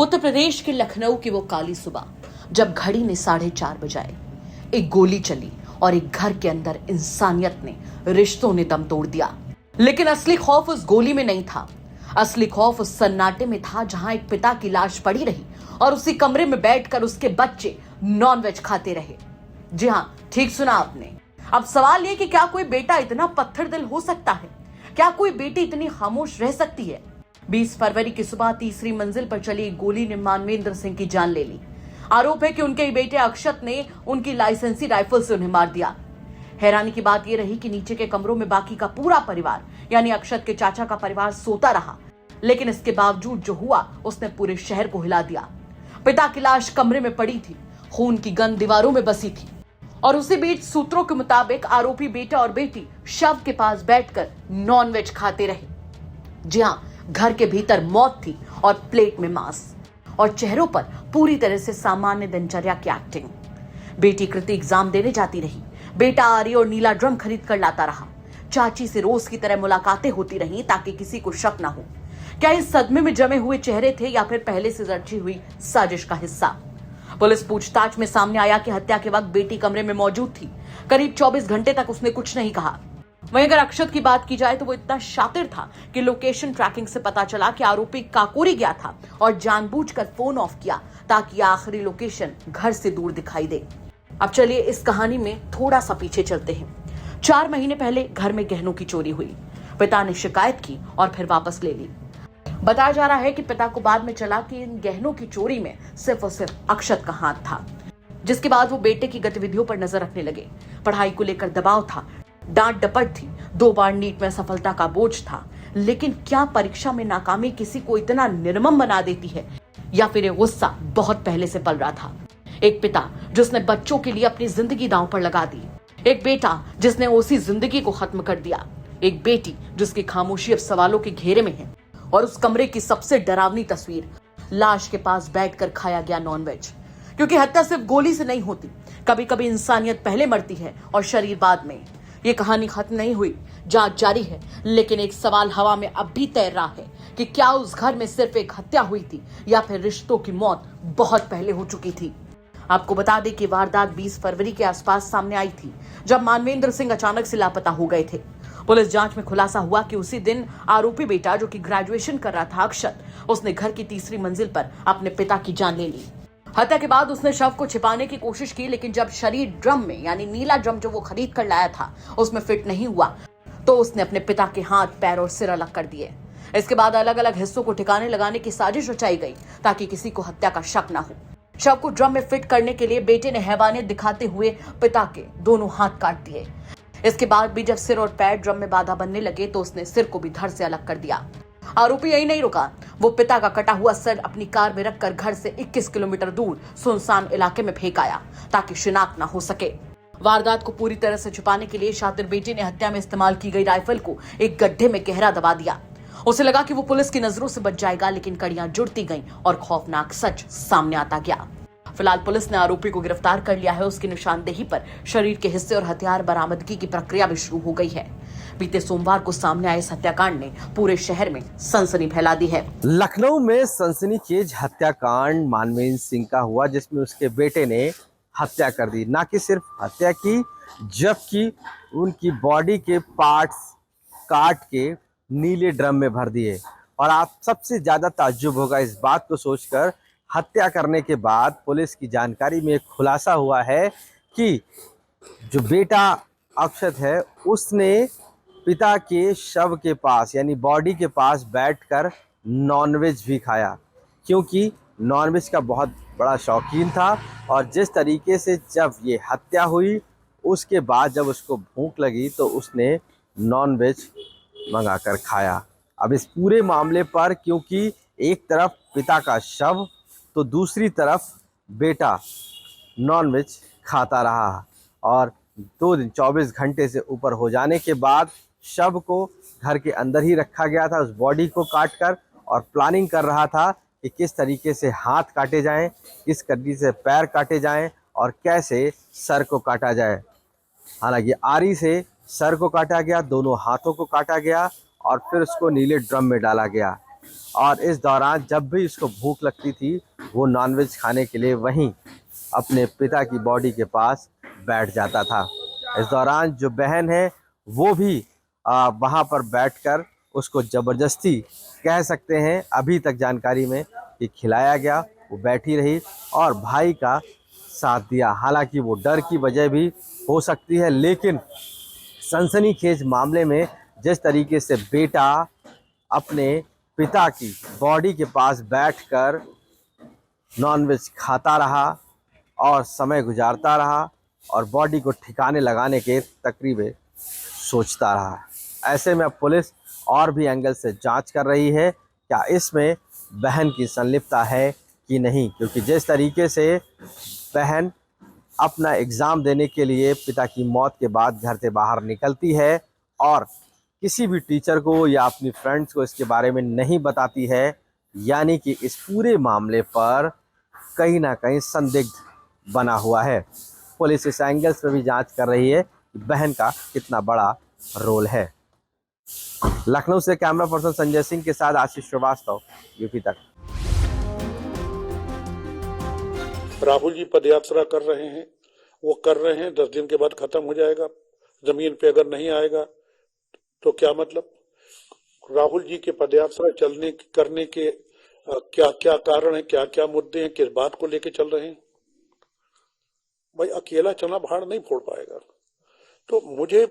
उत्तर प्रदेश के लखनऊ की वो काली सुबह, जब घड़ी ने 4:30 बजाए, एक गोली चली और एक घर के अंदर इंसानियत ने, रिश्तों ने दम तोड़ दिया। लेकिन असली खौफ उस गोली में नहीं था। असली खौफ उस सन्नाटे में था जहां एक पिता की लाश पड़ी रही और उसी कमरे में बैठकर उसके बच्चे नॉनवेज खाते रहे। जी हां, ठीक सुना आपने। अब सवाल ये कि क्या कोई बेटा इतना पत्थर दिल हो सकता है? क्या कोई बेटी इतनी खामोश रह सकती है? 20 फरवरी की सुबह तीसरी मंजिल पर चली एक गोली ने मानवेंद्र सिंह की जान ले ली। आरोप है कि उनके बेटे अक्षत ने उनकी लाइसेंसी राइफल से उन्हें मार दिया। हैरानी की बात यह रही कि नीचे के कमरों में बाकी का पूरा परिवार, यानी अक्षत के चाचा का परिवार, सोता रहा। लेकिन इसके बावजूद जो हुआ उसने पूरे शहर को हिला दिया। पिता की लाश कमरे में पड़ी थी, खून की गंध दीवारों में बसी थी और उसी बीच सूत्रों के मुताबिक आरोपी बेटा और बेटी शव के पास बैठकर नॉनवेज खाते रहे। जी हां, घर के भीतर मौत थी और प्लेट में मांस और चेहरों पर पूरी तरह से सामान्य दिनचर्या की एक्टिंग। बेटी कृति एग्जाम देने जाती रही, बेटा आरी और नीला ड्रम खरीद कर लाता रहा। चाची से रोज की तरह मुलाकातें होती रहीं ताकि किसी को शक ना हो। क्या इस सदमे में जमे हुए चेहरे थे या फिर पहले से रची हुई साजिश का हिस्सा? पुलिस पूछताछ में सामने आया कि हत्या के वक्त बेटी कमरे में मौजूद थी। करीब 24 घंटे तक उसने कुछ नहीं कहा। वहीं अगर अक्षत की बात की जाए तो वो इतना शातिर था कि लोकेशन ट्रैकिंग से पता चला कि आरोपी काकोरी गया था और जानबूझकर फोन ऑफ किया ताकि आखिरी लोकेशन घर से दूर दिखाई दे। अब चलिए इस कहानी में थोड़ा सा पीछे चलते हैं। 4 महीने पहले घर में गहनों की चोरी हुई। पिता ने शिकायत की और फिर वापस ले ली। बताया जा रहा है कि पिता को बाद में चला कि इन गहनों की चोरी में सिर्फ और सिर्फ अक्षत का हाथ था, जिसके बाद वो बेटे की गतिविधियों पर नजर रखने लगे। पढ़ाई को लेकर दबाव था, डांट डपट थी, 2 बार नीट में सफलता का बोझ था। लेकिन क्या परीक्षा में नाकामी किसी को इतना निर्मम बना देती है, या फिर ये गुस्सा बहुत पहले से पल रहा था? एक पिता जिसने बच्चों के लिए अपनी जिंदगी दांव पर लगा दी, एक बेटा जिसने उसी जिंदगी को खत्म कर दिया, एक बेटी जिसकी खामोशी अब सवालों के घेरे में है, और उस कमरे की सबसे डरावनी तस्वीर, लाश के पास बैठकर खाया गया नॉनवेज। क्योंकि हत्या सिर्फ गोली से नहीं होती, कभी कभी इंसानियत पहले मरती है और शरीर बाद में। ये कहानी खत्म नहीं हुई, जांच जारी है, लेकिन एक सवाल हवा में अब भी तैर रहा है कि क्या उस घर में सिर्फ एक हत्या हुई थी या फिर रिश्तों की मौत बहुत पहले हो चुकी थी। आपको बता दें कि वारदात 20 फरवरी के आसपास सामने आई थी, जब मानवेंद्र सिंह अचानक से लापता हो गए थे। पुलिस जांच में खुलासा हुआ कि उसी दिन आरोपी बेटा, जो कि ग्रेजुएशन कर रहा था, अक्षत, उसने घर की तीसरी मंजिल पर अपने पिता की जान ले ली। हत्या के बाद उसने शव को छिपाने की कोशिश की, लेकिन जब शरीर ड्रम में, यानी नीला ड्रम जो वो खरीद कर लाया था, उसमें फिट नहीं हुआ तो उसने अपने पिता के हाथ, पैर और सिर अलग कर दिए। इसके बाद अलग अलग हिस्सों को ठिकाने लगाने की साजिश रचाई गई ताकि किसी को हत्या का शक न हो। शव को ड्रम में फिट करने के लिए बेटे ने हैवानियत दिखाते हुए पिता के दोनों हाथ काट दिए। इसके बाद भी जब सिर और पैर ड्रम में बाधा बनने लगे तो उसने सिर को भी धड़ से अलग कर दिया। आरोपी यही नहीं रुका, वो पिता का कटा हुआ सर अपनी कार में रखकर घर से 21 किलोमीटर दूर सुनसान इलाके में फेंक आया ताकि शिनाख्त न हो सके। वारदात को पूरी तरह से छुपाने के लिए शातिर बेटे ने हत्या में इस्तेमाल की गई राइफल को एक गड्ढे में गहरा दबा दिया। उसे लगा कि वो पुलिस की नजरों से बच जाएगा, लेकिन कड़ियां जुड़ती गईं और खौफनाक सच सामने आता गया। फिलहाल पुलिस ने आरोपी को गिरफ्तार कर लिया है। उसकी निशानदेही पर शरीर के हिस्से और हथियार बरामदगी की प्रक्रिया भी शुरू हो गई है। बीते सोमवार को सामने आए इस हत्याकांड ने पूरे शहर में सनसनी फैला दी है। लखनऊ में सनसनीखेज हत्याकांड मानवेंद्र सिंह का हुआ, जिसमें उसके बेटे ने हत्या कर दी। ना कि सिर्फ हत्या की, जबकि उनकी बॉडी के पार्ट्स काट के नीले ड्रम में भर दिए। और आप सबसे ज्यादा ताज्जुब होगा इस बात को सोचकर, हत्या करने के बाद पुलिस की जानकारी में एक खुलासा हुआ है कि जो बेटा अक्षत है, उसने पिता के शव के पास, यानी बॉडी के पास बैठकर नॉनवेज भी खाया, क्योंकि नॉनवेज का बहुत बड़ा शौकीन था। और जिस तरीके से जब ये हत्या हुई, उसके बाद जब उसको भूख लगी तो उसने नॉनवेज मंगाकर खाया। अब इस पूरे मामले पर, क्योंकि एक तरफ पिता का शव तो दूसरी तरफ बेटा नॉनवेज खाता रहा, और 2 दिन 24 घंटे से ऊपर हो जाने के बाद शव को घर के अंदर ही रखा गया था, उस बॉडी को काटकर, और प्लानिंग कर रहा था कि किस तरीके से हाथ काटे जाएं, किस तरीके से पैर काटे जाएं और कैसे सर को काटा जाए। हालांकि आरी से सर को काटा गया, दोनों हाथों को काटा गया और फिर उसको नीले ड्रम में डाला गया। और इस दौरान जब भी उसको भूख लगती थी वो नॉनवेज खाने के लिए वहीं अपने पिता की बॉडी के पास बैठ जाता था। इस दौरान जो बहन है वो भी वहाँ पर बैठकर उसको ज़बरदस्ती कह सकते हैं अभी तक जानकारी में कि खिलाया गया, वो बैठी रही और भाई का साथ दिया। हालांकि वो डर की वजह भी हो सकती है, लेकिन सनसनीखेज मामले में जिस तरीके से बेटा अपने पिता की बॉडी के पास बैठकर नॉनवेज खाता रहा और समय गुजारता रहा और बॉडी को ठिकाने लगाने के तकरीबे सोचता रहा। ऐसे में अब पुलिस और भी एंगल से जांच कर रही है क्या इसमें बहन की संलिप्तता है कि नहीं, क्योंकि जिस तरीके से बहन अपना एग्ज़ाम देने के लिए पिता की मौत के बाद घर से बाहर निकलती है और किसी भी टीचर को या अपनी फ्रेंड्स को इसके बारे में नहीं बताती है, यानी कि इस पूरे मामले पर कहीं ना कहीं संदिग्ध बना हुआ है। पुलिस इस एंगल्स पर भी जांच कर रही है कि बहन का कितना बड़ा रोल है। लखनऊ से कैमरा पर्सन संजय सिंह के साथ आशीष श्रीवास्तव, यूपी तक। राहुल जी पदयात्रा कर रहे हैं, वो कर रहे हैं, 10 दिन के बाद खत्म हो जाएगा। जमीन पे अगर नहीं आएगा तो क्या मतलब? राहुल जी के पदयात्रा करने के क्या क्या कारण है, क्या क्या मुद्दे हैं, किस बात को लेके चल रहे हैं? भाई अकेला चना भाड़ नहीं फोड़ पाएगा। तो मुझे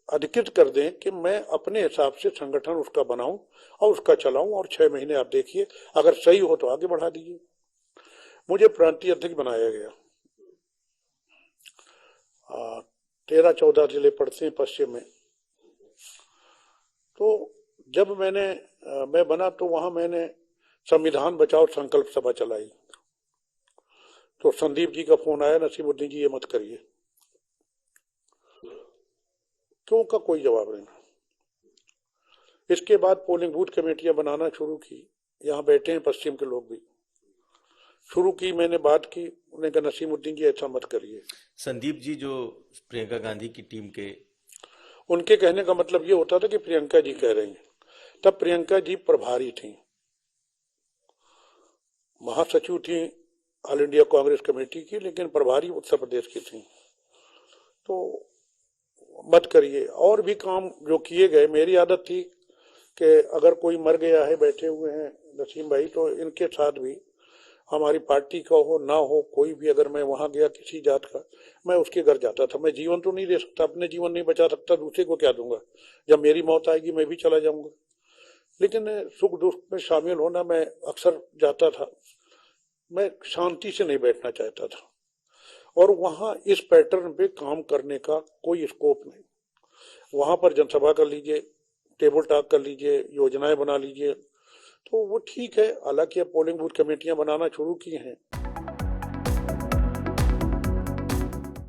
अधिकृत कर दें कि मैं अपने हिसाब से संगठन उसका बनाऊं और उसका चलाऊं, और 6 महीने आप देखिए, अगर सही हो तो आगे बढ़ा दीजिए। मुझे प्रांतीय अध्यक्ष बनाया गया। 13-14 जिले पड़ते हैं पश्चिम में। तो जब मैं बना तो वहां मैंने संविधान बचाओ संकल्प सभा चलाई। तो संदीप जी का फोन आया, नसीमुद्दीन जी ये मत करिए। क्यों का कोई जवाब नहीं। इसके बाद पोलिंग बूथ कमेटियां बनाना शुरू की। यहाँ बैठे हैं पश्चिम के लोग भी। शुरू की, मैंने बात की, उन्होंने कहा नसीमुद्दीन जी ऐसा मत करिए। संदीप जी जो प्रियंका गांधी की टीम के, उनके कहने का मतलब ये होता था कि प्रियंका जी कह रही हैं। तब प्रियंका जी प्रभारी थी, महासचिव थी ऑल इंडिया कांग्रेस कमेटी की, लेकिन प्रभारी उत्तर प्रदेश की थी। तो मत करिए। और भी काम जो किए गए, मेरी आदत थी कि अगर कोई मर गया है, बैठे हुए हैं नसीम भाई, तो इनके साथ भी हमारी पार्टी का हो ना हो, कोई भी अगर मैं वहां गया किसी जात का, मैं उसके घर जाता था। मैं जीवन तो नहीं दे सकता, अपने जीवन नहीं बचा सकता, दूसरे को क्या दूंगा? जब मेरी मौत आएगी मैं भी चला जाऊंगा। लेकिन सुख दुख में शामिल होना मैं अक्सर जाता था। मैं शांति से नहीं बैठना चाहता था, और वहां इस पैटर्न पे काम करने का कोई स्कोप नहीं। वहां पर जनसभा कर लीजिए, टेबल टॉक कर लीजिए, योजनाएं बना लीजिए, तो वो ठीक है। हालांकि अब पोलिंग बूथ कमेटियां बनाना शुरू की हैं।